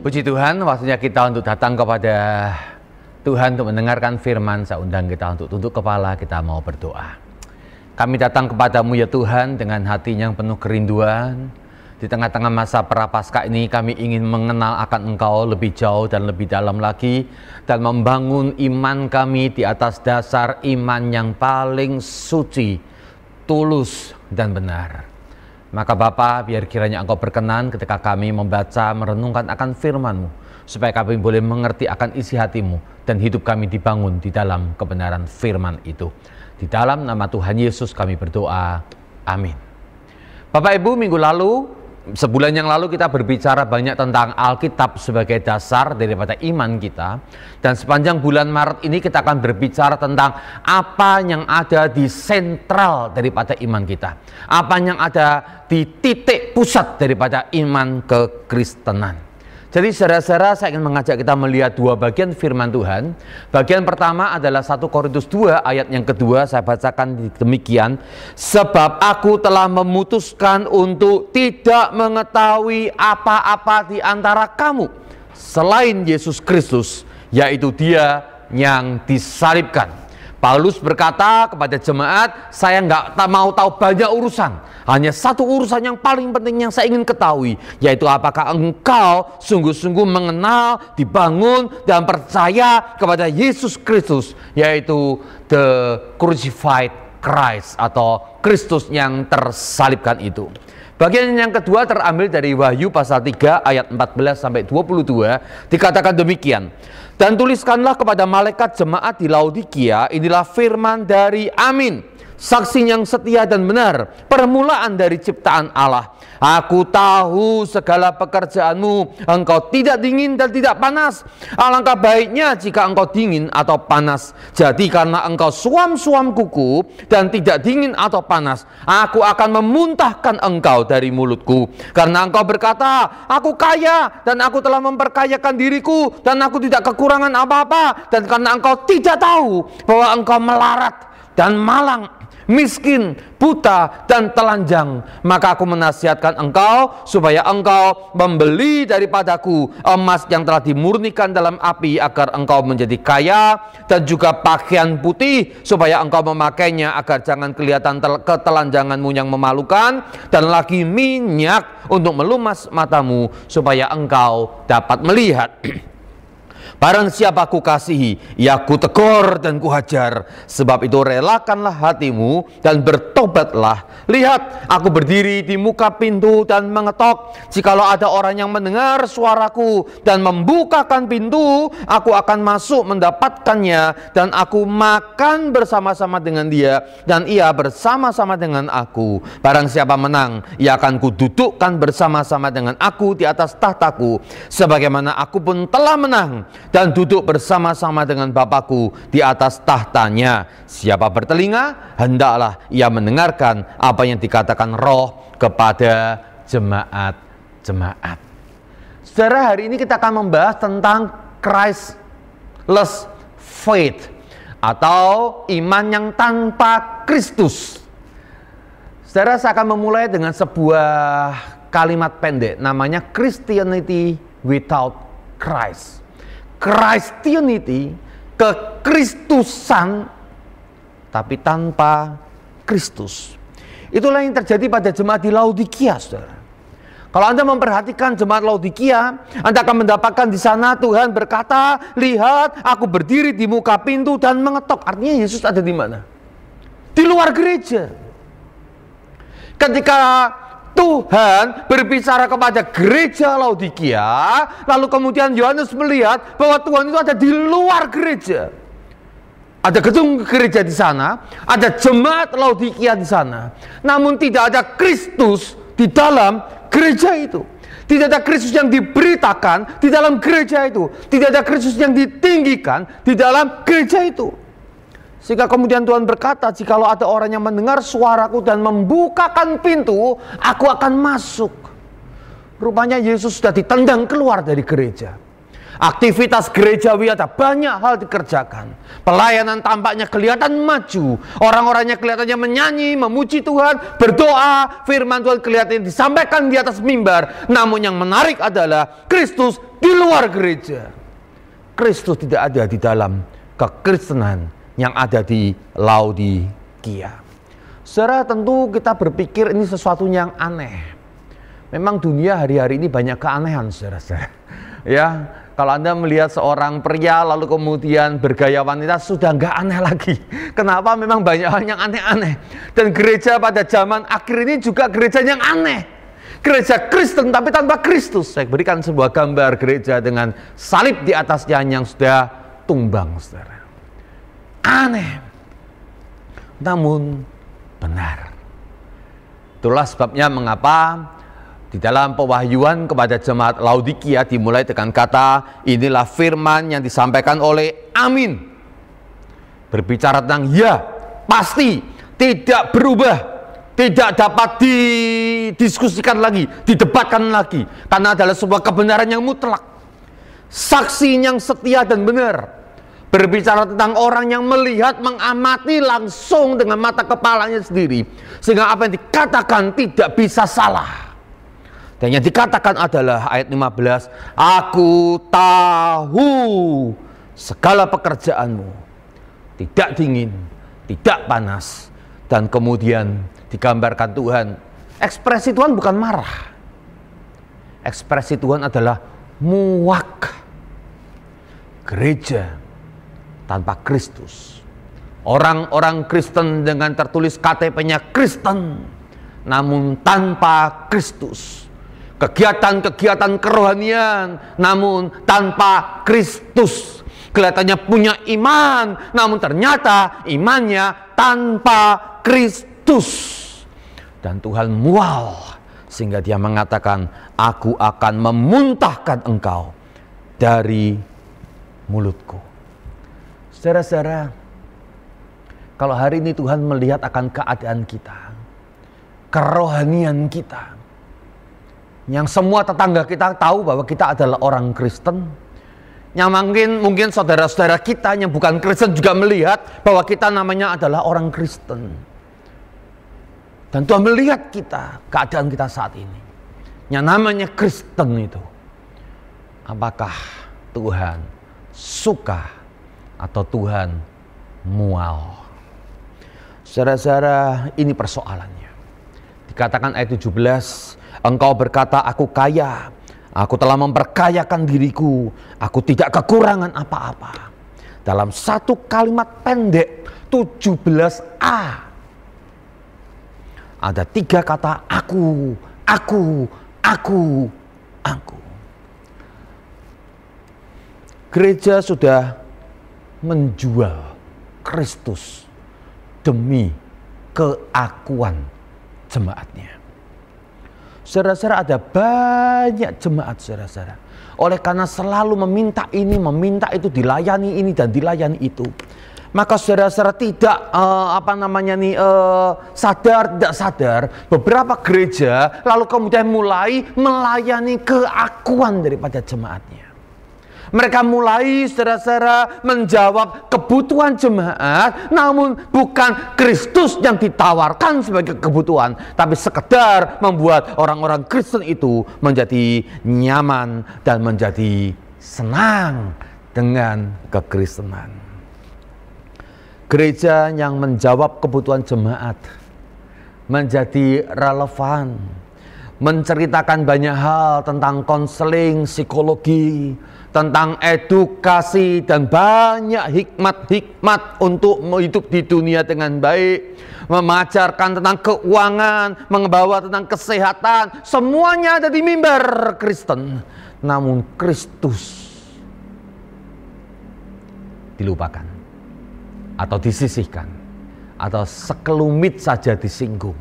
Puji Tuhan, waktunya kita untuk datang kepada Tuhan untuk mendengarkan firman. Saya undang kita untuk tunduk kepala, kita mau berdoa. Kami datang kepadamu ya Tuhan dengan hati yang penuh kerinduan. Di tengah-tengah masa Prapaskah ini kami ingin mengenal akan Engkau lebih jauh dan lebih dalam lagi, dan membangun iman kami di atas dasar iman yang paling suci, tulus dan benar. Maka Bapa, biar kiranya Engkau berkenan ketika kami membaca, merenungkan akan firman-Mu, supaya kami boleh mengerti akan isi hati-Mu, dan hidup kami dibangun di dalam kebenaran firman itu. Di dalam nama Tuhan Yesus kami berdoa, amin. Bapak Ibu, minggu lalu, sebulan yang lalu kita berbicara banyak tentang Alkitab sebagai dasar daripada iman kita. Dan sepanjang bulan Maret ini kita akan berbicara tentang apa yang ada di sentral daripada iman kita, apa yang ada di titik pusat daripada iman kekristenan. Jadi saudara-saudara, saya ingin mengajak kita melihat dua bagian firman Tuhan. Bagian pertama adalah 1 Korintus 2 ayat yang kedua, saya bacakan demikian. Sebab aku telah memutuskan untuk tidak mengetahui apa-apa di antara kamu selain Yesus Kristus, yaitu Dia yang disalibkan. Paulus berkata kepada jemaat, saya nggak mau tahu banyak urusan. Hanya satu urusan yang paling penting yang saya ingin ketahui, yaitu apakah engkau sungguh-sungguh mengenal, dibangun, dan percaya kepada Yesus Kristus, yaitu the crucified Christ, atau Kristus yang tersalibkan itu. Bagian yang kedua terambil dari Wahyu pasal 3 ayat 14-22, dikatakan demikian. Dan tuliskanlah kepada malaikat jemaat di Laodikia, inilah firman dari Amin, saksi yang setia dan benar, permulaan dari ciptaan Allah. Aku tahu segala pekerjaanmu, engkau tidak dingin dan tidak panas. Alangkah baiknya jika engkau dingin atau panas. Jadi karena engkau suam-suam kuku dan tidak dingin atau panas, aku akan memuntahkan engkau dari mulutku. Karena engkau berkata, aku kaya dan aku telah memperkayakan diriku, dan aku tidak kekurangan apa-apa. Dan karena engkau tidak tahu bahwa engkau melarat dan malang, miskin, buta, dan telanjang, maka aku menasihatkan engkau supaya engkau membeli daripadaku emas yang telah dimurnikan dalam api, agar engkau menjadi kaya, dan juga pakaian putih supaya engkau memakainya, agar jangan kelihatan ketelanjanganmu yang memalukan, dan lagi minyak untuk melumas matamu supaya engkau dapat melihat. Barang siapa ku kasihi, ya ku tegur dan ku hajar. Sebab itu relakanlah hatimu dan bertobatlah. Lihat, aku berdiri di muka pintu dan mengetok. Jikalau ada orang yang mendengar suaraku dan membukakan pintu, aku akan masuk mendapatkannya, dan aku makan bersama-sama dengan dia, dan ia bersama-sama dengan aku. Barang siapa menang, ia akan kududukkan bersama-sama dengan aku di atas tahtaku, sebagaimana aku pun telah menang dan duduk bersama-sama dengan Bapakku di atas tahtanya. Siapa bertelinga, hendaklah ia mendengarkan apa yang dikatakan Roh kepada jemaat-jemaat. Saudara, hari ini kita akan membahas tentang Christless faith, atau iman yang tanpa Kristus. Saudara, saya akan memulai dengan sebuah kalimat pendek, namanya Christianity without Christ. Christianity, kekristusan, tapi tanpa Kristus. Itulah yang terjadi pada jemaat di Laodikia, saudara. Kalau Anda memperhatikan jemaat Laodikia, Anda akan mendapatkan di sana Tuhan berkata, lihat, aku berdiri di muka pintu dan mengetok. Artinya Yesus ada di mana? Di luar gereja. Ketika Tuhan berbicara kepada gereja Laodikia, lalu kemudian Yohanes melihat bahwa Tuhan itu ada di luar gereja. Ada gedung gereja di sana, ada jemaat Laodikia di sana, namun tidak ada Kristus di dalam gereja itu. Tidak ada Kristus yang diberitakan di dalam gereja itu. Tidak ada Kristus yang ditinggikan di dalam gereja itu. Sehingga kemudian Tuhan berkata, jikalau ada orang yang mendengar suaraku dan membukakan pintu, aku akan masuk. Rupanya Yesus sudah ditendang keluar dari gereja. Aktivitas gerejawi ada banyak hal dikerjakan. Pelayanan tampaknya kelihatan maju. Orang-orangnya kelihatannya menyanyi, memuji Tuhan, berdoa. Firman Tuhan kelihatan disampaikan di atas mimbar. Namun yang menarik adalah Kristus di luar gereja. Kristus tidak ada di dalam kekristenan yang ada di Laodikia. Saudara, tentu kita berpikir ini sesuatu yang aneh. Memang dunia hari-hari ini banyak keanehan, saudara-saudara. Ya, kalau Anda melihat seorang pria lalu kemudian bergaya wanita, sudah nggak aneh lagi. Kenapa? Memang banyak hal yang aneh-aneh. Dan gereja pada zaman akhir ini juga gereja yang aneh. Gereja Kristen tapi tanpa Kristus. Saya berikan sebuah gambar gereja dengan salib di atasnya yang sudah tumbang, saudara. Aneh. Namun benar. Itulah sebabnya mengapa di dalam pewahyuan kepada jemaat Laodikia dimulai dengan kata, inilah firman yang disampaikan oleh Amin. Berbicara tentang ya, pasti, tidak berubah, tidak dapat didiskusikan lagi, didebatkan lagi. Karena adalah sebuah kebenaran yang mutlak. Saksi yang setia dan benar. Berbicara tentang orang yang melihat, mengamati langsung dengan mata kepalanya sendiri. Sehingga apa yang dikatakan tidak bisa salah. Dan yang dikatakan adalah ayat 15, aku tahu segala pekerjaanmu, tidak dingin, tidak panas. Dan kemudian digambarkan Tuhan, ekspresi Tuhan bukan marah. Ekspresi Tuhan adalah muak. Gereja tanpa Kristus. Orang-orang Kristen dengan tertulis KTP-nya Kristen, namun tanpa Kristus. Kegiatan-kegiatan kerohanian namun tanpa Kristus. Kelihatannya punya iman namun ternyata imannya tanpa Kristus. Dan Tuhan mual sehingga dia mengatakan, aku akan memuntahkan engkau dari mulutku. Saudara-saudara, kalau hari ini Tuhan melihat akan keadaan kita, kerohanian kita, yang semua tetangga kita tahu bahwa kita adalah orang Kristen, yang mungkin saudara-saudara kita yang bukan Kristen juga melihat bahwa kita namanya adalah orang Kristen. Dan Tuhan melihat kita, keadaan kita saat ini, yang namanya Kristen itu. Apakah Tuhan suka atau Tuhan mual? Saudara-saudara, ini persoalannya. Dikatakan ayat 17, engkau berkata, aku kaya, aku telah memperkayakan diriku, aku tidak kekurangan apa-apa. Dalam satu kalimat pendek 17a ada 3 kata aku, aku, aku, aku. Gereja sudah menjual Kristus demi keakuan jemaatnya. Saudara-saudara, ada banyak jemaat, saudara-saudara. Oleh karena selalu meminta ini, meminta itu, dilayani ini dan dilayani itu, maka saudara-saudara tidak sadar tidak sadar beberapa gereja lalu kemudian mulai melayani keakuan daripada jemaatnya. Mereka mulai saudara-saudara menjawab kebutuhan jemaat, namun bukan Kristus yang ditawarkan sebagai kebutuhan, tapi sekedar membuat orang-orang Kristen itu menjadi nyaman dan menjadi senang dengan kekristenan. Gereja yang menjawab kebutuhan jemaat menjadi relevan, menceritakan banyak hal tentang konseling, psikologi, tentang edukasi dan banyak hikmat-hikmat untuk hidup di dunia dengan baik, mengajarkan tentang keuangan, membawa tentang kesehatan, semuanya ada di mimbar Kristen. Namun Kristus dilupakan atau disisihkan atau sekelumit saja disinggung,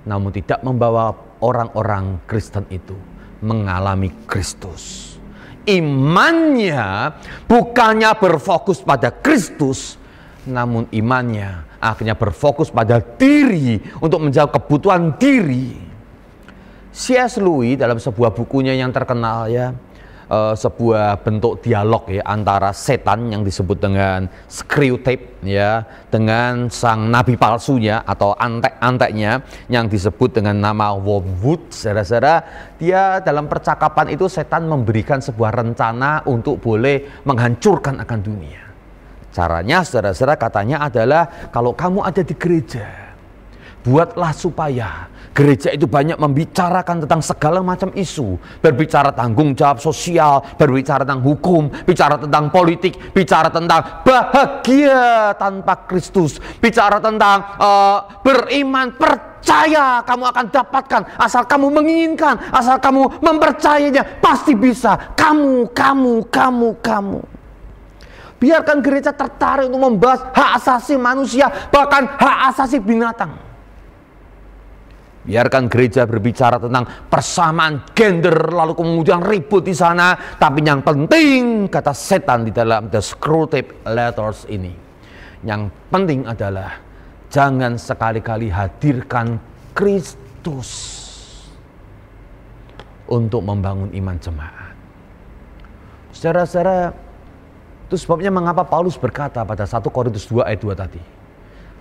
namun tidak membawa orang-orang Kristen itu mengalami Kristus. Imannya bukannya berfokus pada Kristus, namun imannya akhirnya berfokus pada diri untuk menjawab kebutuhan diri. C.S. Lewis dalam sebuah bukunya yang terkenal, ya, sebuah bentuk dialog ya antara setan yang disebut dengan Screwtape ya dengan sang nabi palsunya atau antek-anteknya yang disebut dengan nama Wormwood. Saudara-saudara, dia dalam percakapan itu setan memberikan sebuah rencana untuk boleh menghancurkan akan dunia. Caranya saudara-saudara katanya adalah kalau kamu ada di gereja, buatlah supaya gereja itu banyak membicarakan tentang segala macam isu. Berbicara tanggung jawab sosial, berbicara tentang hukum, bicara tentang politik, bicara tentang bahagia tanpa Kristus, bicara tentang beriman, percaya kamu akan dapatkan asal kamu menginginkan, asal kamu mempercayainya, pasti bisa. Kamu. Biarkan gereja tertarik untuk membahas hak asasi manusia, bahkan hak asasi binatang. Biarkan gereja berbicara tentang persamaan gender, lalu kemudian ribut di sana. Tapi yang penting, kata setan di dalam The Screwtape Letters ini, yang penting adalah jangan sekali-kali hadirkan Kristus untuk membangun iman jemaat. Saudara-saudara, itu sebabnya mengapa Paulus berkata pada 1 Korintus 2 ayat 2 tadi,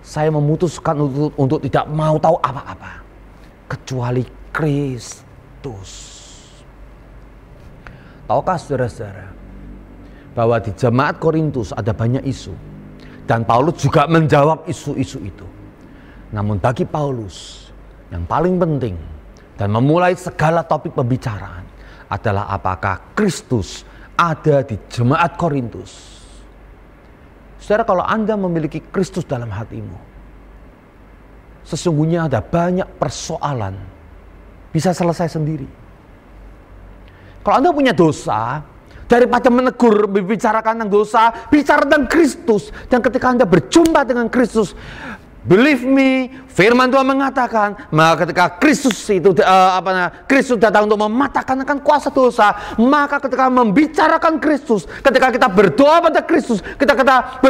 saya memutuskan untuk tidak mau tahu apa-apa kecuali Kristus. Tahukah saudara-saudara bahwa di jemaat Korintus ada banyak isu, dan Paulus juga menjawab isu-isu itu. Namun bagi Paulus yang paling penting dan memulai segala topik pembicaraan adalah apakah Kristus ada di jemaat Korintus. Saudara, kalau Anda memiliki Kristus dalam hatimu, sesungguhnya ada banyak persoalan bisa selesai sendiri. Kalau Anda punya dosa, daripada menegur, membicarakan tentang dosa, bicara tentang Kristus. Dan ketika Anda berjumpa dengan Kristus, believe me, firman Tuhan mengatakan, maka ketika Kristus itu Kristus datang untuk mematahkan akan kuasa dosa, maka ketika membicarakan Kristus, ketika kita berdoa pada Kristus, kita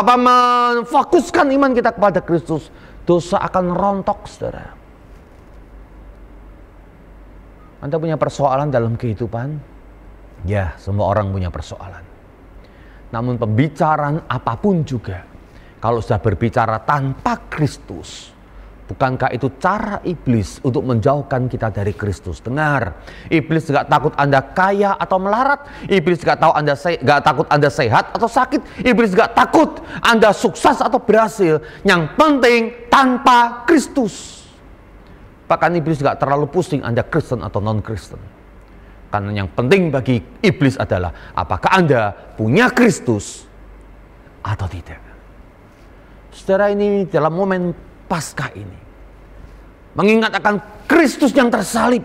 memfokuskan iman kita kepada Kristus, dosa akan rontok, saudara. Anda punya persoalan dalam kehidupan? Ya, semua orang punya persoalan. Namun pembicaraan apapun juga, kalau sudah berbicara tanpa Kristus, bukankah itu cara iblis untuk menjauhkan kita dari Kristus? Dengar, iblis gak takut Anda kaya atau melarat. Iblis gak takut Anda sehat atau sakit. Iblis gak takut Anda sukses atau berhasil. Yang penting tanpa Kristus. Bahkan iblis gak terlalu pusing Anda Kristen atau non-Kristen. Karena yang penting bagi iblis adalah apakah Anda punya Kristus atau tidak. Saudara, ini dalam momen Paskah ini mengingat akan Kristus yang tersalib.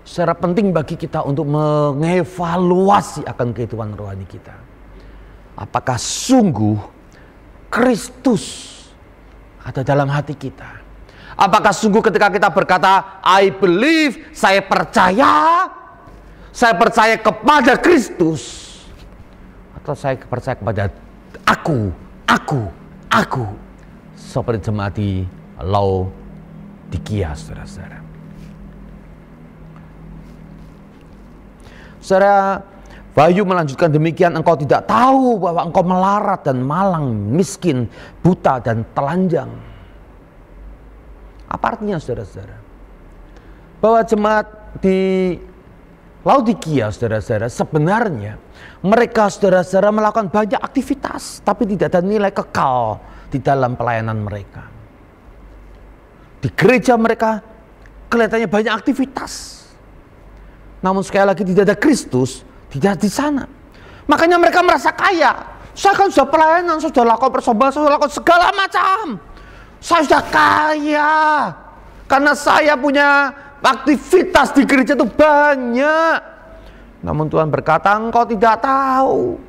Secara penting bagi kita untuk mengevaluasi akan kehidupan rohani kita. Apakah sungguh Kristus ada dalam hati kita? Apakah sungguh ketika kita berkata I believe, saya percaya kepada Kristus, atau saya percaya kepada aku seperti jemaat di Laodikia, saudara-saudara. Saudara, Wahyu melanjutkan demikian, engkau tidak tahu bahwa engkau melarat dan malang, miskin, buta dan telanjang. Apa artinya, saudara-saudara? Bahwa jemaat di Laodikia, saudara-saudara, sebenarnya mereka, saudara-saudara, melakukan banyak aktivitas, tapi tidak ada nilai kekal di dalam pelayanan mereka. Di gereja mereka kelihatannya banyak aktivitas, namun sekali lagi tidak ada Kristus, tidak di sana. Makanya mereka merasa kaya. Saya kan sudah pelayanan, sudah lakukan persembahan, sudah lakukan segala macam. Saya sudah kaya karena saya punya aktivitas di gereja itu banyak. Namun Tuhan berkata, engkau tidak tahu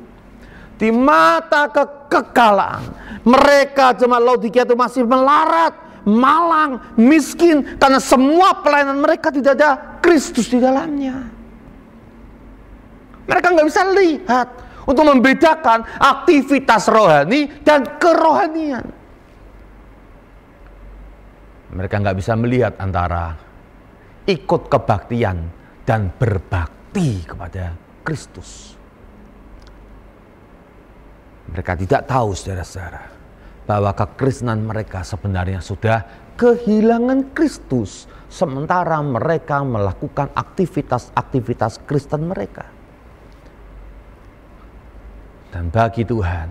di mata kekekalan mereka, jemaat Laodikia itu masih melarat, malang, miskin, karena semua pelayanan mereka tidak ada Kristus di dalamnya. Mereka nggak bisa lihat untuk membedakan aktivitas rohani dan kerohanian. Mereka nggak bisa melihat antara ikut kebaktian dan berbakti kepada Kristus. Mereka tidak tahu, saudara-saudara, bahwa kekristenan mereka sebenarnya sudah kehilangan Kristus, sementara mereka melakukan aktivitas-aktivitas Kristen mereka. Dan bagi Tuhan,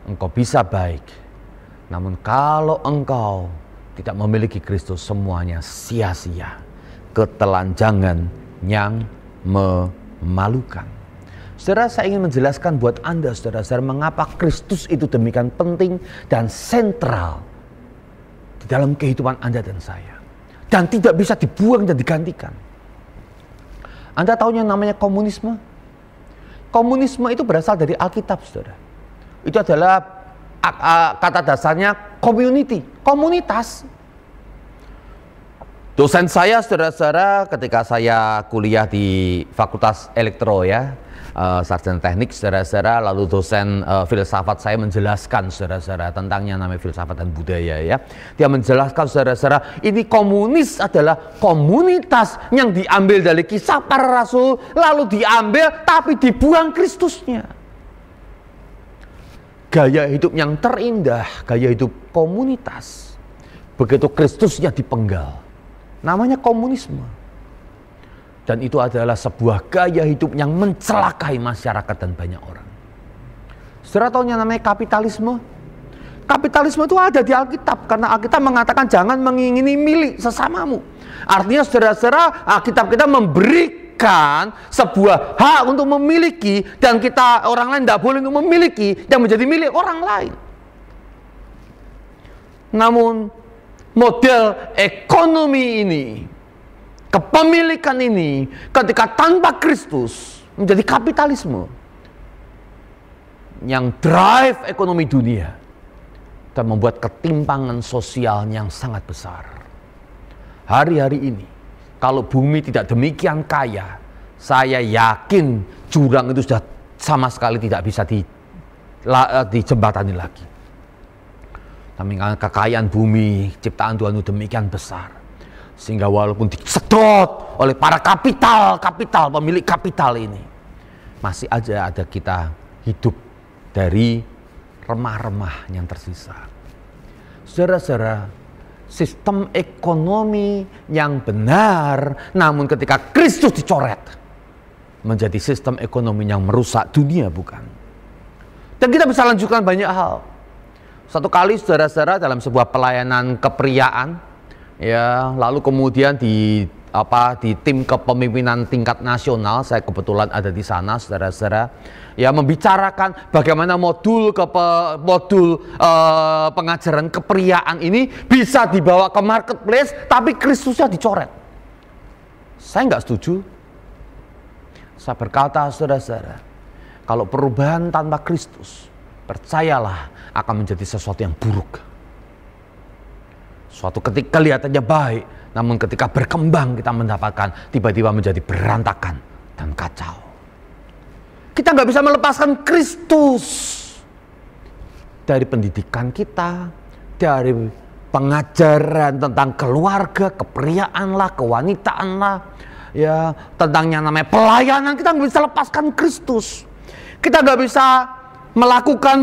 engkau bisa baik, namun kalau engkau tidak memiliki Kristus, semuanya sia-sia, ketelanjangan yang memalukan. Saudara, saya ingin menjelaskan buat Anda, saudara-saudara, mengapa Kristus itu demikian penting dan sentral di dalam kehidupan Anda dan saya, dan tidak bisa dibuang dan digantikan. Anda tahu yang namanya komunisme? Komunisme itu berasal dari Alkitab, saudara. Itu adalah kata dasarnya community, komunitas. Dosen saya, saudara-saudara, ketika saya kuliah di Fakultas Elektro, sarjana teknik, saudara-saudara, lalu dosen filsafat saya menjelaskan, saudara-saudara, tentang yang namanya filsafat dan budaya, ya. Dia menjelaskan, saudara-saudara, ini komunis adalah komunitas yang diambil dari kisah para rasul, lalu diambil tapi dibuang Kristusnya. Gaya hidup yang terindah, gaya hidup komunitas, begitu Kristusnya dipenggal, namanya komunisme. Dan itu adalah sebuah gaya hidup yang mencelakai masyarakat dan banyak orang. Saudara tahu yang namanya kapitalisme? Kapitalisme itu ada di Alkitab, karena Alkitab mengatakan jangan mengingini milik sesamamu. Artinya, saudara-saudara, Alkitab kita memberikan sebuah hak untuk memiliki, dan kita, orang lain tidak boleh untuk memiliki yang menjadi milik orang lain. Namun model ekonomi ini, kepemilikan ini, ketika tanpa Kristus, menjadi kapitalisme yang drive ekonomi dunia dan membuat ketimpangan sosial yang sangat besar. Hari-hari ini, kalau bumi tidak demikian kaya, saya yakin jurang itu sudah sama sekali tidak bisa dijembatani lagi. Tapi kekayaan bumi, ciptaan Tuhan itu demikian besar, sehingga walaupun disedot oleh para kapital, pemilik kapital ini, masih aja ada kita hidup dari remah-remah yang tersisa. Saudara-saudara, sistem ekonomi yang benar, namun ketika Kristus dicoret, menjadi sistem ekonomi yang merusak dunia, bukan? Dan kita bisa lanjutkan banyak hal. Satu kali, saudara-saudara, dalam sebuah pelayanan kepriaan, ya, lalu kemudian di tim kepemimpinan tingkat nasional, saya kebetulan ada di sana, saudara-saudara, ya, membicarakan bagaimana modul pengajaran kepriaan ini bisa dibawa ke marketplace, tapi Kristusnya dicoret. Saya nggak setuju. Saya berkata, saudara-saudara, kalau perubahan tanpa Kristus, percayalah, akan menjadi sesuatu yang buruk. Suatu ketika kelihatannya baik, namun ketika berkembang kita mendapatkan tiba-tiba menjadi berantakan dan kacau. Kita nggak bisa melepaskan Kristus dari pendidikan kita, dari pengajaran tentang keluarga, kepriaan lah, kewanitaan lah, ya, tentang yang namanya pelayanan. Kita nggak bisa lepaskan Kristus. Kita nggak bisa melakukan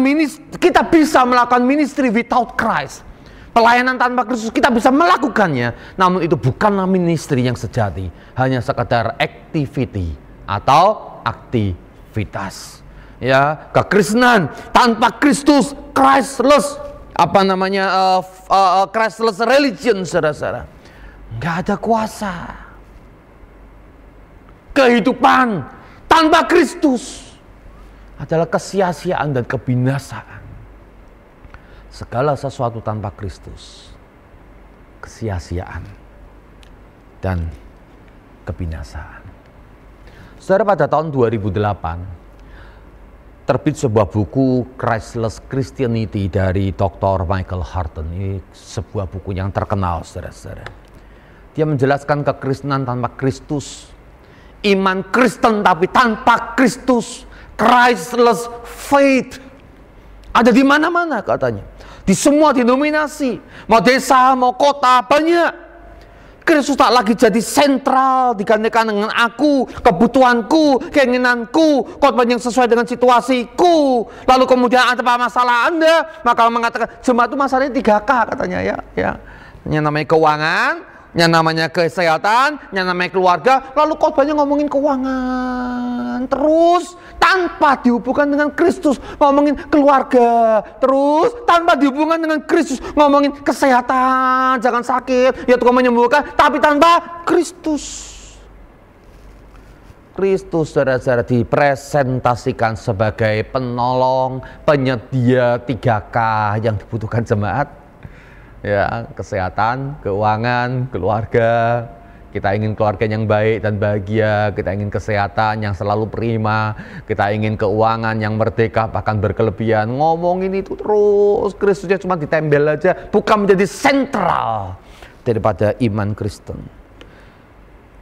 ministry without Christ. Pelayanan tanpa Kristus kita bisa melakukannya, namun itu bukanlah ministry yang sejati, hanya sekadar activity atau aktivitas. Ya, kekristenan tanpa Kristus, Christless, Christless religion, saudara-saudara, nggak ada kuasa. Kehidupan tanpa Kristus adalah kesia-siaan dan kebinasaan. Segala sesuatu tanpa Kristus, kesia-siaan dan kebinasaan. Saudara, pada tahun 2008 terbit sebuah buku Christless Christianity dari Dr. Michael Horton. Ini sebuah buku yang terkenal, saudara-saudara. Dia menjelaskan kekristenan tanpa Kristus, iman Kristen tapi tanpa Kristus, Christless faith. Ada di mana-mana katanya. Di semua denominasi, mau desa, mau kota, banyak. Kristus tak lagi jadi sentral, digantikan dengan aku, kebutuhanku, keinginanku, khotbah yang sesuai dengan situasiku. Lalu kemudian ada apa masalah Anda, maka mengatakan jemaat itu masalahnya 3K katanya ya. Yang namanya keuangan, yang namanya kesehatan, yang namanya keluarga. Lalu khotbahnya ngomongin keuangan terus tanpa dihubungkan dengan Kristus, ngomongin keluarga terus tanpa dihubungkan dengan Kristus, ngomongin kesehatan, jangan sakit, ya Tuhan menyembuhkan, tapi tanpa Kristus. Kristus, saudara-saudara, dipresentasikan sebagai penolong, penyedia 3K yang dibutuhkan jemaat. Ya, kesehatan, keuangan, keluarga. Kita ingin keluarga yang baik dan bahagia, kita ingin kesehatan yang selalu prima, kita ingin keuangan yang merdeka bahkan berkelebihan. Ngomongin itu terus, Kristusnya cuma ditembel aja, bukan menjadi sentral daripada iman Kristen.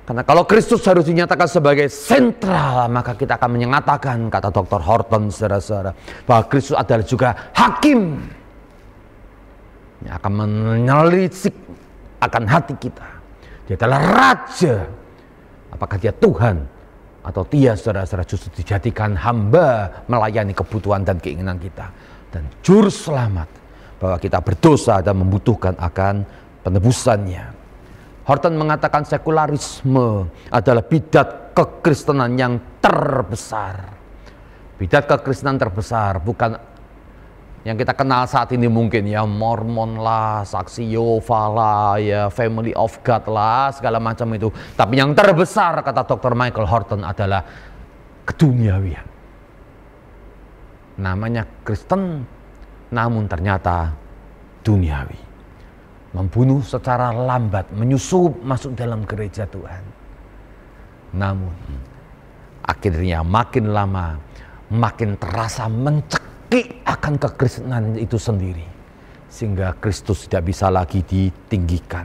Karena kalau Kristus harus dinyatakan sebagai sentral, maka kita akan menyatakan, kata Dr. Horton, saudara-saudara, bahwa Kristus adalah juga hakim yang akan menelisik akan hati kita. Dia adalah raja. Apakah dia Tuhan atau dia, saudara-saudara, justru dijadikan hamba melayani kebutuhan dan keinginan kita. Dan juru selamat bahwa kita berdosa dan membutuhkan akan penebusannya. Horton mengatakan sekularisme adalah bidat kekristenan yang terbesar. Bidat kekristenan terbesar bukan yang kita kenal saat ini mungkin ya, Mormon lah, Saksi Yehova lah, ya Family of God lah, segala macam itu. Tapi yang terbesar, kata Dr. Michael Horton, adalah keduniawian. Namanya Kristen, namun ternyata duniawi. Membunuh secara lambat, menyusup masuk dalam gereja Tuhan. Namun akhirnya makin lama, makin terasa mencekik akan kekristenan itu sendiri, sehingga Kristus tidak bisa lagi ditinggikan.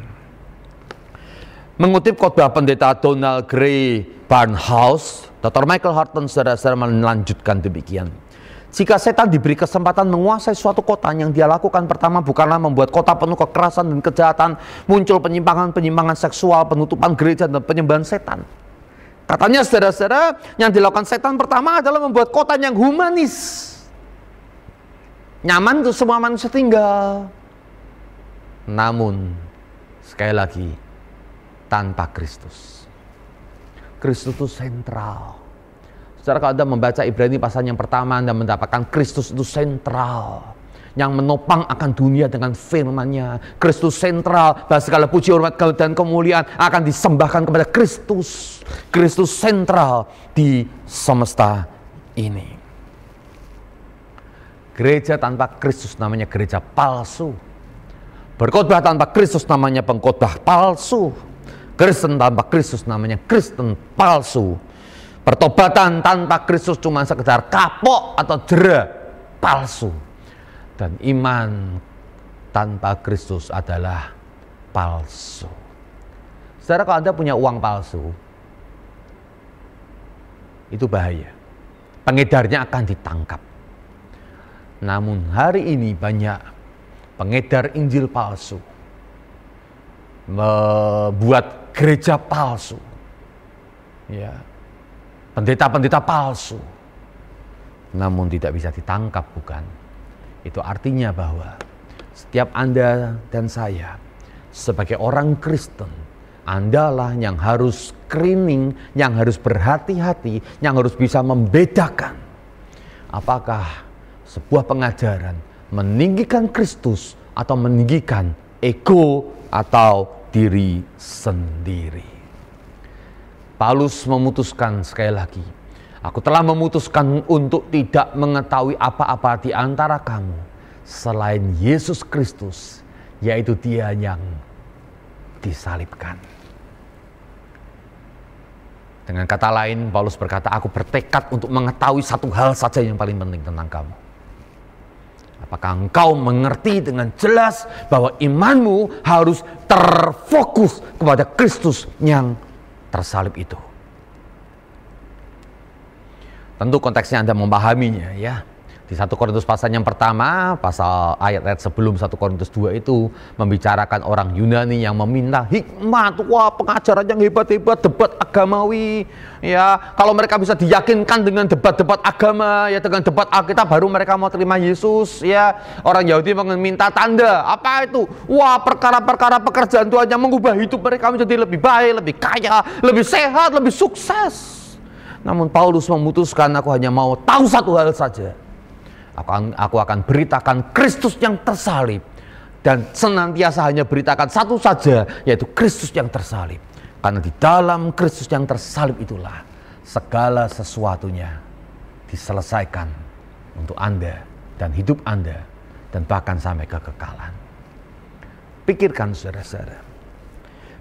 Mengutip khotbah pendeta Donald Grey Barnhouse, Dr. Michael Horton, saudara-saudara, melanjutkan demikian. Jika setan diberi kesempatan menguasai suatu kota, yang dia lakukan pertama bukanlah membuat kota penuh kekerasan dan kejahatan, muncul penyimpangan seksual, penutupan gereja, dan penyembahan setan. Katanya, saudara-saudara, yang dilakukan setan pertama adalah membuat kota yang humanis, nyaman untuk semua manusia tinggal. Namun sekali lagi, tanpa Kristus. Kristus itu sentral. Saudara, kalau Anda membaca Ibrani pasal yang pertama, Anda mendapatkan Kristus itu sentral, yang menopang akan dunia dengan firman-Nya. Kristus sentral, bahwa segala puji, hormat, dan kemuliaan akan disembahkan kepada Kristus. Kristus sentral di semesta ini. Gereja tanpa Kristus namanya gereja palsu. Berkhotbah tanpa Kristus namanya pengkhotbah palsu. Kristen tanpa Kristus namanya Kristen palsu. Pertobatan tanpa Kristus cuma sekedar kapok atau jera, palsu. Dan iman tanpa Kristus adalah palsu. Saudara, kalau Anda punya uang palsu, itu bahaya. Pengedarnya akan ditangkap. Namun hari ini banyak pengedar Injil palsu, membuat gereja palsu, ya, pendeta-pendeta palsu, namun tidak bisa ditangkap, bukan? Itu artinya bahwa setiap Anda dan saya sebagai orang Kristen, Andalah yang harus screening, yang harus berhati-hati, yang harus bisa membedakan apakah sebuah pengajaran meninggikan Kristus atau meninggikan ego atau diri sendiri. Paulus memutuskan sekali lagi, aku telah memutuskan untuk tidak mengetahui apa-apa di antara kamu selain Yesus Kristus, yaitu Dia yang disalibkan. Dengan kata lain, Paulus berkata, aku bertekad untuk mengetahui satu hal saja yang paling penting tentang kamu. Apakah engkau mengerti dengan jelas bahwa imanmu harus terfokus kepada Kristus yang tersalib itu? Tentu konteksnya Anda memahaminya, ya. Di 1 Korintus pasal yang pertama, pasal ayat-ayat sebelum 1 Korintus 2 itu membicarakan orang Yunani yang meminta hikmat, wah pengajaran yang hebat-hebat, debat agamawi. Ya, kalau mereka bisa diyakinkan dengan debat-debat agama, ya dengan debat Alkitab baru mereka mau terima Yesus. Ya, orang Yahudi meminta tanda. Apa itu? Wah, perkara-perkara pekerjaan Tuhan yang mengubah hidup mereka menjadi lebih baik, lebih kaya, lebih sehat, lebih sukses. Namun Paulus memutuskan, aku hanya mau tahu satu hal saja. Aku akan beritakan Kristus yang tersalib. Dan senantiasa hanya beritakan satu saja, yaitu Kristus yang tersalib. Karena di dalam Kristus yang tersalib itulah segala sesuatunya diselesaikan untuk Anda dan hidup Anda, dan bahkan sampai kekekalan. Pikirkan saudara-saudara,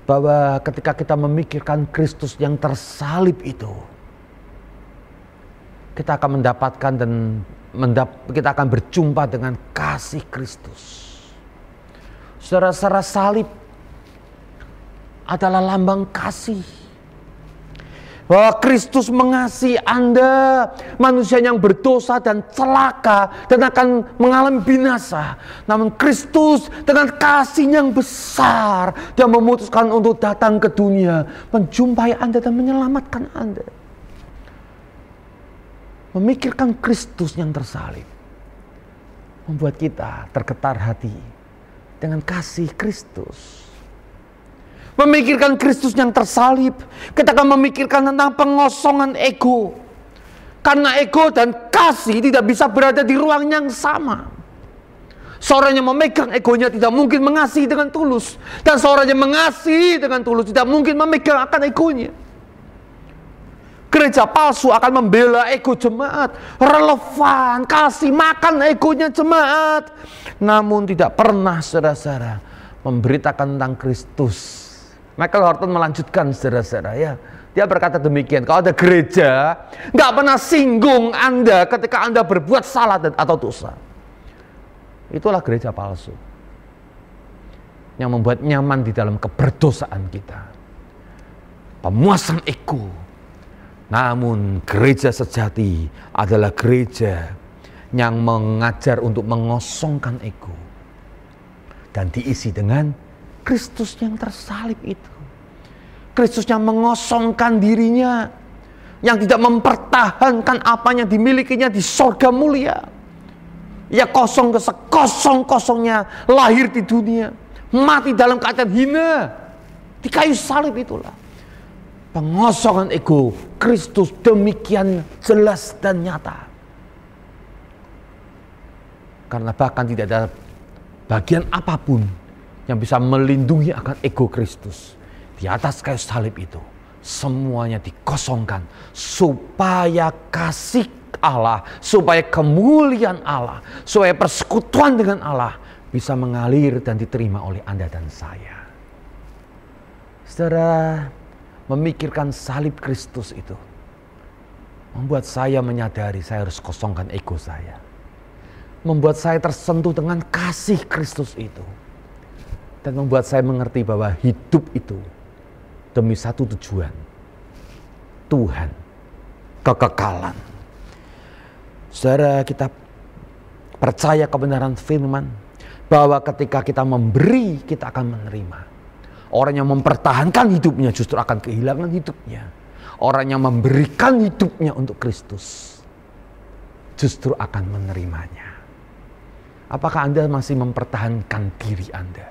bahwa ketika kita memikirkan Kristus yang tersalib itu, kita akan mendapatkan dan kita akan berjumpa dengan kasih Kristus. Saudara-saudara, salib adalah lambang kasih. Bahwa Kristus mengasihi Anda, manusia yang berdosa dan celaka dan akan mengalami binasa. Namun Kristus dengan kasih yang besar, Dia memutuskan untuk datang ke dunia, menjumpai Anda dan menyelamatkan Anda. Memikirkan Kristus yang tersalib membuat kita tergetar hati dengan kasih Kristus. Memikirkan Kristus yang tersalib, kita akan memikirkan tentang pengosongan ego. Karena ego dan kasih tidak bisa berada di ruang yang sama. Seorang yang memegang egonya tidak mungkin mengasihi dengan tulus, dan seorang yang mengasihi dengan tulus tidak mungkin memegang akan egonya. Gereja palsu akan membela ego jemaat, relevan, kasih makan egonya jemaat, namun tidak pernah saudara-saudara memberitakan tentang Kristus. Michael Horton melanjutkan saudara-saudara, ya, dia berkata demikian, kalau ada gereja nggak pernah singgung Anda ketika Anda berbuat salah atau dosa, itulah gereja palsu yang membuat nyaman di dalam keberdosaan kita, pemuasan ego. Namun gereja sejati adalah gereja yang mengajar untuk mengosongkan ego dan diisi dengan Kristus yang tersalib itu. Kristus yang mengosongkan dirinya, yang tidak mempertahankan apa yang dimilikinya di sorga mulia. Ia kosong sekosong-kosongnya lahir di dunia, mati dalam keadaan hina di kayu salib itulah. Pengosongan ego Kristus demikian jelas dan nyata. Karena bahkan tidak ada bagian apapun yang bisa melindungi akan ego Kristus. Di atas kayu salib itu semuanya dikosongkan supaya kasih Allah, supaya kemuliaan Allah, supaya persekutuan dengan Allah bisa mengalir dan diterima oleh Anda dan saya. Saudara, memikirkan salib Kristus itu membuat saya menyadari saya harus kosongkan ego saya. Membuat saya tersentuh dengan kasih Kristus itu. Dan membuat saya mengerti bahwa hidup itu demi satu tujuan, Tuhan, kekekalan. Saudara, kita percaya kebenaran firman bahwa ketika kita memberi, kita akan menerima. Orang yang mempertahankan hidupnya justru akan kehilangan hidupnya. Orang yang memberikan hidupnya untuk Kristus justru akan menerimanya. Apakah Anda masih mempertahankan diri Anda?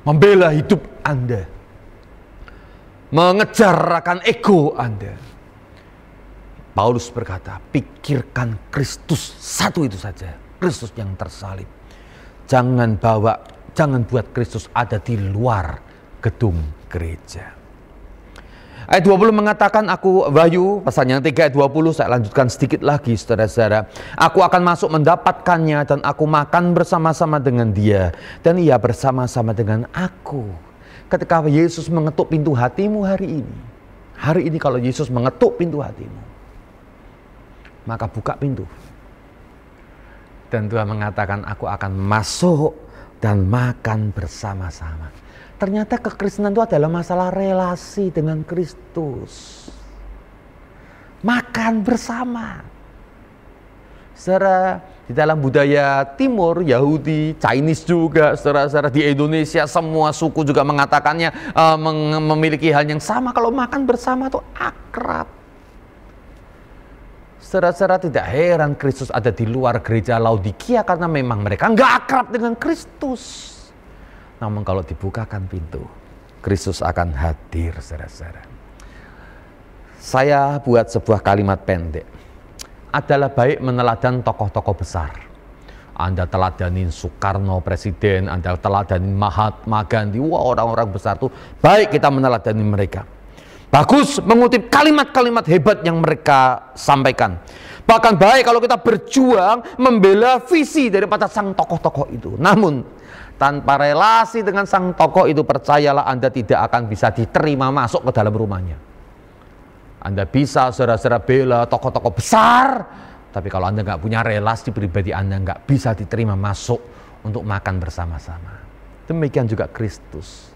Membela hidup Anda? Mengejar akan ego Anda? Paulus berkata, pikirkan Kristus, satu itu saja, Kristus yang tersalib. Jangan buat Kristus ada di luar gedung gereja. Ayat 20 mengatakan, aku Wahyu pasal yang 3 ayat 20, saya lanjutkan sedikit lagi saudara-saudara. Aku akan masuk mendapatkannya dan aku makan bersama-sama dengan dia dan ia bersama-sama dengan aku. Ketika Yesus mengetuk pintu hatimu hari ini kalau Yesus mengetuk pintu hatimu, maka buka pintu. Dan Tuhan mengatakan, aku akan masuk dan makan bersama-sama. Ternyata kekristenan itu adalah masalah relasi dengan Kristus. Makan bersama. Saudara, Di dalam budaya Timur, Yahudi, Chinese juga, saudara-saudara, di Indonesia semua suku juga mengatakannya, memiliki hal yang sama. Kalau makan bersama tuh akrab. Saudara-saudara, tidak heran Kristus ada di luar gereja Laodikia karena memang mereka nggak akrab dengan Kristus. Namun kalau dibukakan pintu, Kristus akan hadir, saudara-saudara. Saya buat sebuah kalimat pendek. Adalah baik meneladan tokoh-tokoh besar. Anda teladanin Soekarno presiden, Anda teladanin Mahatma Gandhi, wah orang-orang besar tuh baik kita meneladani mereka. Bagus mengutip kalimat-kalimat hebat yang mereka sampaikan. Bahkan baik kalau kita berjuang membela visi daripada sang tokoh-tokoh itu. Namun tanpa relasi dengan sang tokoh itu, percayalah Anda tidak akan bisa diterima masuk ke dalam rumahnya. Anda bisa saudara-saudara bela tokoh-tokoh besar, tapi kalau Anda nggak punya relasi pribadi, Anda nggak bisa diterima masuk untuk makan bersama-sama. Demikian juga Kristus.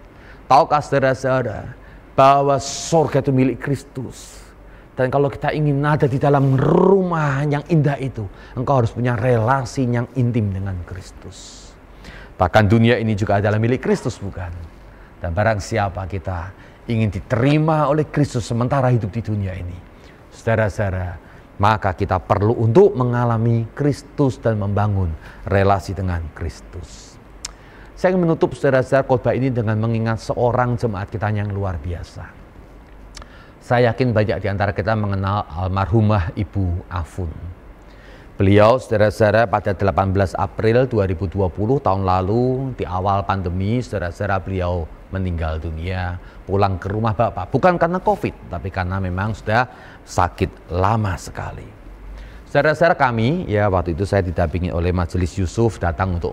Tahukah saudara-saudara bahwa surga itu milik Kristus? Dan kalau kita ingin ada di dalam rumah yang indah itu, engkau harus punya relasi yang intim dengan Kristus. Bahkan dunia ini juga adalah milik Kristus, bukan? Dan barang siapa kita ingin diterima oleh Kristus sementara hidup di dunia ini, saudara-saudara, maka kita perlu untuk mengalami Kristus dan membangun relasi dengan Kristus. Saya ingin menutup saudara-saudara khotbah ini dengan mengingat seorang jemaat kita yang luar biasa. Saya yakin banyak di antara kita mengenal almarhumah Ibu Afun. Beliau, saudara-saudara, pada 18 April 2020 tahun lalu, di awal pandemi, saudara-saudara, beliau meninggal dunia, pulang ke rumah Bapak. Bukan karena COVID, tapi karena memang sudah sakit lama sekali. Saudara-saudara kami, ya waktu itu saya didampingi oleh Majelis Yusuf datang untuk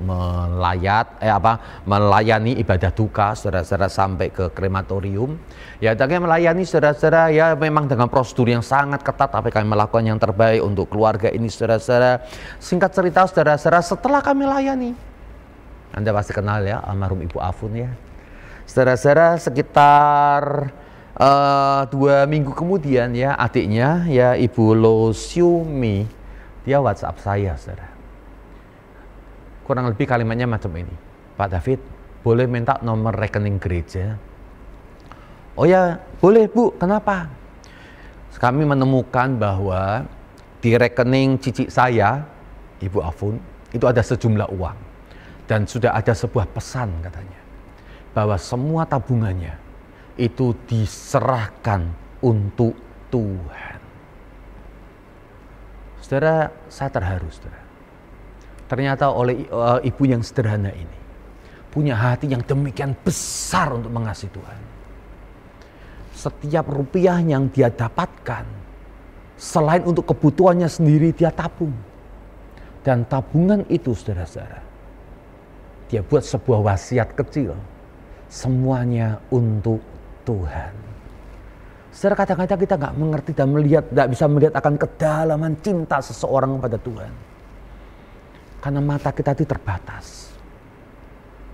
melayani ibadah duka saudara-saudara sampai ke krematorium. Ya, kami melayani saudara-saudara ya memang dengan prosedur yang sangat ketat, tapi kami melakukan yang terbaik untuk keluarga ini saudara-saudara. Singkat cerita saudara-saudara, setelah kami layani, Anda pasti kenal ya almarhum Ibu Afun ya. Saudara-saudara, sekitar 2 minggu kemudian ya adiknya ya Ibu Lo Siumi dia WhatsApp saya, saudara. Kurang lebih kalimatnya macam ini. Pak David, boleh minta nomor rekening gereja? Oh ya boleh Bu, kenapa? Kami menemukan bahwa di rekening cici saya Ibu Afun itu ada sejumlah uang dan sudah ada sebuah pesan katanya bahwa semua tabungannya itu diserahkan untuk Tuhan. Saudara, saya terharu, saudara. Ternyata oleh ibu yang sederhana ini punya hati yang demikian besar untuk mengasihi Tuhan. Setiap rupiah yang dia dapatkan, selain untuk kebutuhannya sendiri, dia tabung. Dan tabungan itu, saudara-saudara, dia buat sebuah wasiat kecil. Semuanya untuk Tuhan. Saudara, kadang-kadang kita nggak mengerti dan melihat, nggak bisa melihat akan kedalaman cinta seseorang kepada Tuhan. Karena mata kita itu terbatas.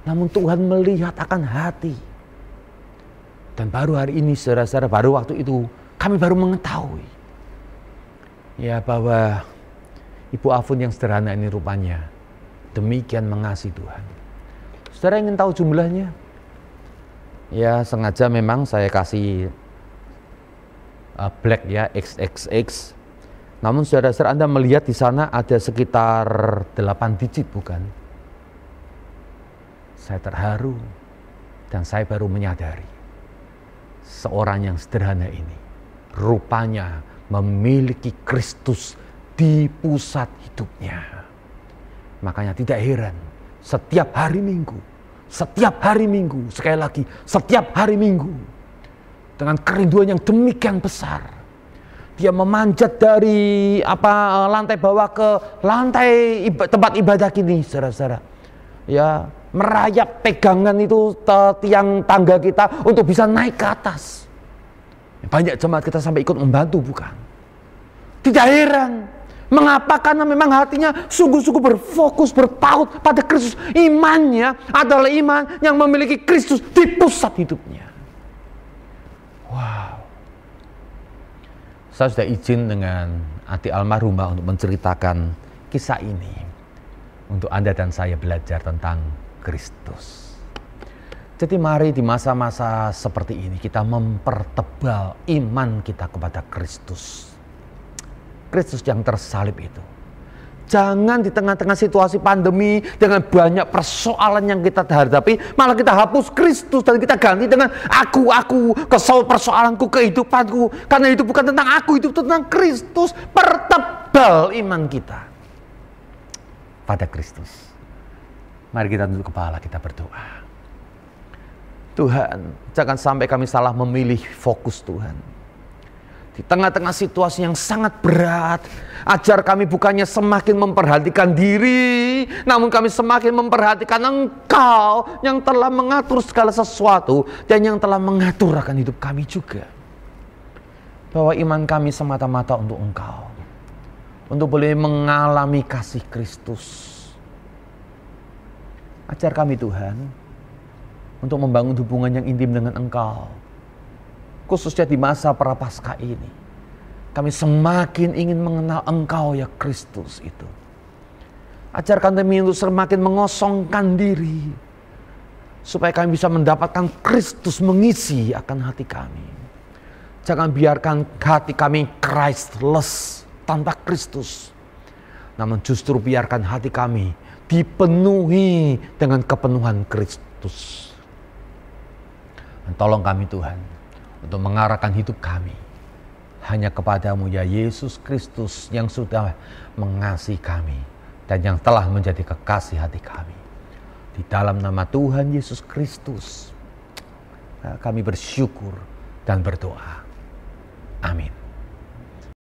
Namun Tuhan melihat akan hati. Dan baru hari ini, saudara-saudara, baru waktu itu kami baru mengetahui ya bahwa Ibu Afun yang sederhana ini rupanya demikian mengasihi Tuhan. Saudara ingin tahu jumlahnya? Ya sengaja memang saya kasih black ya, XXX. Namun saudara-saudara, Anda melihat di sana ada sekitar 8 digit, bukan? Saya terharu dan saya baru menyadari seorang yang sederhana ini rupanya memiliki Kristus di pusat hidupnya. Makanya tidak heran setiap hari Minggu, sekali lagi, setiap hari Minggu, dengan kerinduan yang demikian besar, dia memanjat dari lantai bawah ke lantai tempat ibadah kini, saudara-saudara. Ya, merayap pegangan itu tiang tangga kita untuk bisa naik ke atas. Banyak jemaat kita sampai ikut membantu, bukan? Tidak heran. Mengapa? Karena memang hatinya sungguh-sungguh berfokus, berpaut pada Kristus. Imannya adalah iman yang memiliki Kristus di pusat hidupnya. Wow. Saya sudah izin dengan adik almarhumah untuk menceritakan kisah ini. untuk Anda dan saya belajar tentang Kristus. Jadi mari di masa-masa seperti ini kita mempertebal iman kita kepada Kristus. Kristus yang tersalib itu. Jangan di tengah-tengah situasi pandemi dengan banyak persoalan yang kita hadapi, malah kita hapus Kristus dan kita ganti dengan aku, persoalanku, kehidupanku. Karena hidup bukan tentang aku, hidup tentang Kristus. Pertebal iman kita pada Kristus. Mari kita tunduk kepala, kita berdoa. Tuhan, jangan sampai kami salah memilih fokus Tuhan. Di tengah-tengah situasi yang sangat berat, ajar kami bukannya semakin memperhatikan diri, namun kami semakin memperhatikan Engkau yang telah mengatur segala sesuatu dan yang telah mengatur akan hidup kami juga. Bahwa iman kami semata-mata untuk Engkau, untuk boleh mengalami kasih Kristus. Ajar kami Tuhan, untuk membangun hubungan yang intim dengan Engkau. Khususnya di masa prapaskah ini, kami semakin ingin mengenal Engkau ya Kristus itu. Ajarkan kami untuk semakin mengosongkan diri, supaya kami bisa mendapatkan Kristus mengisi akan hati kami. Jangan biarkan hati kami Christless, tanpa Kristus. Namun justru biarkan hati kami dipenuhi dengan kepenuhan Kristus. Dan tolong kami Tuhan, untuk mengarahkan hidup kami hanya kepadamu ya Yesus Kristus yang sudah mengasihi kami dan yang telah menjadi kekasih hati kami. Di dalam nama Tuhan Yesus Kristus kami bersyukur dan berdoa. Amin.